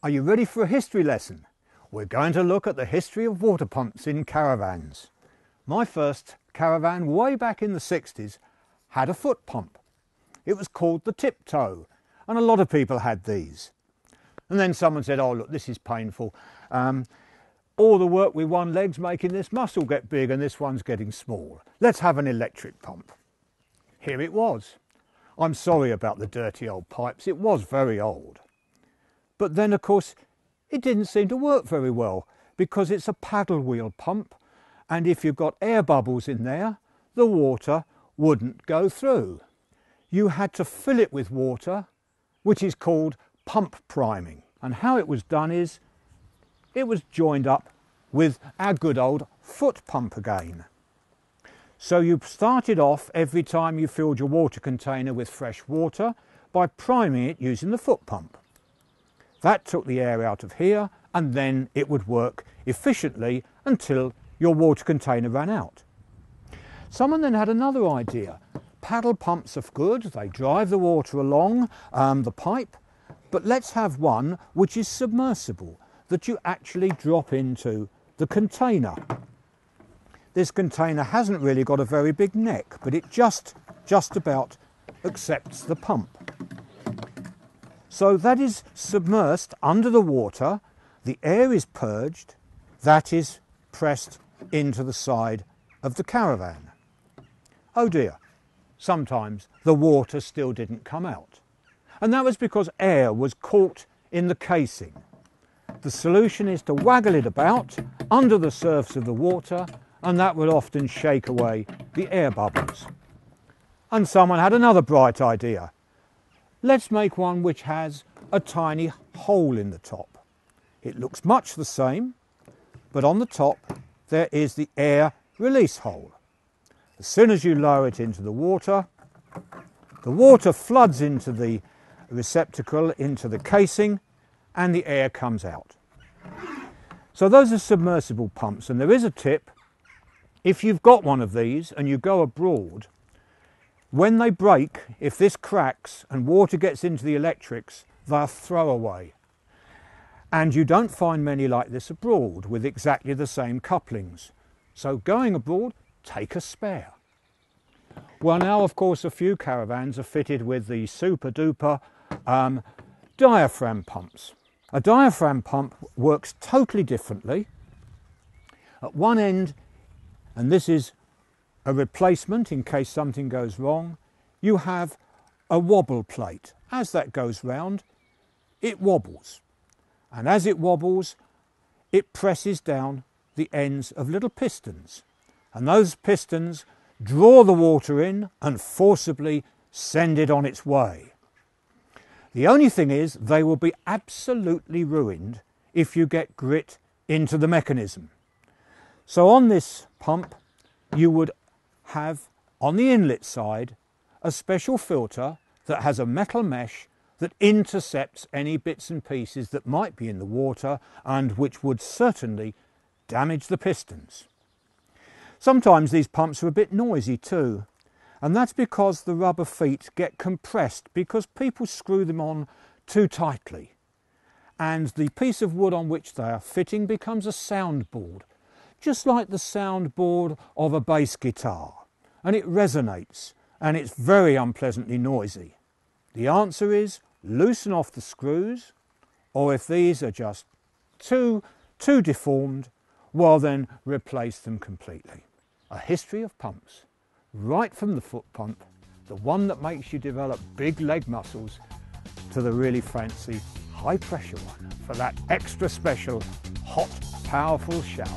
Are you ready for a history lesson? We're going to look at the history of water pumps in caravans. My first caravan way back in the 60s had a foot pump. It was called the Tiptoe, and a lot of people had these. And then someone said, oh look, this is painful. All the work with one leg's making this muscle get big and this one's getting small. Let's have an electric pump. Here it was. I'm sorry about the dirty old pipes, it was very old. But then of course it didn't seem to work very well because it's a paddle wheel pump, and if you've got air bubbles in there, the water wouldn't go through. You had to fill it with water, which is called pump priming. And how it was done is, it was joined up with our good old foot pump again. So you started off every time you filled your water container with fresh water by priming it using the foot pump. That took the air out of here, and then it would work efficiently until your water container ran out. Someone then had another idea. Paddle pumps are good, they drive the water along the pipe, but let's have one which is submersible, that you actually drop into the container. This container hasn't really got a very big neck, but it just about accepts the pump. So that is submersed under the water, the air is purged, that is pressed into the side of the caravan. Oh dear, sometimes the water still didn't come out. And that was because air was caught in the casing. The solution is to waggle it about under the surface of the water, and that will often shake away the air bubbles. And someone had another bright idea. Let's make one which has a tiny hole in the top. It looks much the same, but on the top there is the air release hole. As soon as you lower it into the water floods into the receptacle, into the casing, and the air comes out. So those are submersible pumps, and there is a tip. If you've got one of these and you go abroad, when they break, if this cracks and water gets into the electrics, they're throwaway. And you don't find many like this abroad with exactly the same couplings. So going abroad, take a spare. Well, now of course a few caravans are fitted with the super duper diaphragm pumps. A diaphragm pump works totally differently. At one end, and this is a replacement in case something goes wrong, you have a wobble plate. As that goes round, it wobbles. And as it wobbles, it presses down the ends of little pistons. And those pistons draw the water in and forcibly send it on its way. The only thing is, they will be absolutely ruined if you get grit into the mechanism. So on this pump, you would have on the inlet side a special filter that has a metal mesh that intercepts any bits and pieces that might be in the water and which would certainly damage the pistons. Sometimes these pumps are a bit noisy too, and that's because the rubber feet get compressed because people screw them on too tightly, and the piece of wood on which they are fitting becomes a soundboard, just like the soundboard of a bass guitar, and it resonates, and it's very unpleasantly noisy. The answer is loosen off the screws, or if these are just too deformed, well then replace them completely. A history of pumps, right from the foot pump, the one that makes you develop big leg muscles, to the really fancy high pressure one for that extra special hot, powerful shower.